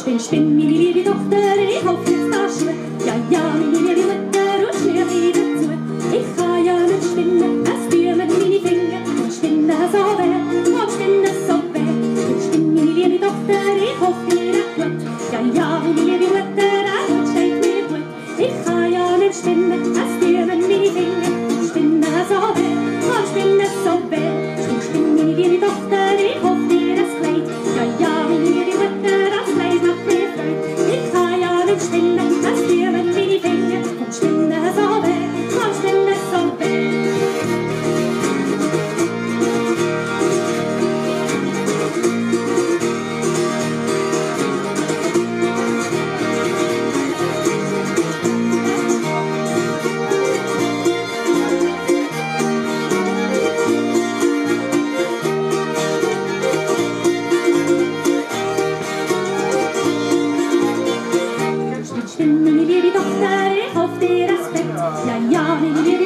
Spinn, meine liebe Tochter, ich hoffe, jetzt kannst du. Ja, ja, meine liebe Mutter, und schnür wieder zu. Ich kann ja nicht spinnen, es tun mir meine Finger. Und spinnen so weh, und spinnen so weh. Spinn, meine liebe Tochter, ich hoffe, dir ist gut. Ja, ja, meine liebe Mutter, es steht mir gut. Ich kann ja nicht spinnen, es tun mir meine Finger. Und spinnen so weh, und spinnen so weh. Spinn, meine liebe Tochter, ich hoffe, dir ist Kleid. Ja, ja, meine liebe Mutter, das Kleid macht mir Freude. Ich kann ja nicht spinnen, es tun mir meine Finger. Und spinnen so weh, und spinnen so weh. Spinn, meine liebe Tochter, ich hoffe, dir Respekt. Ja, ja, meine liebe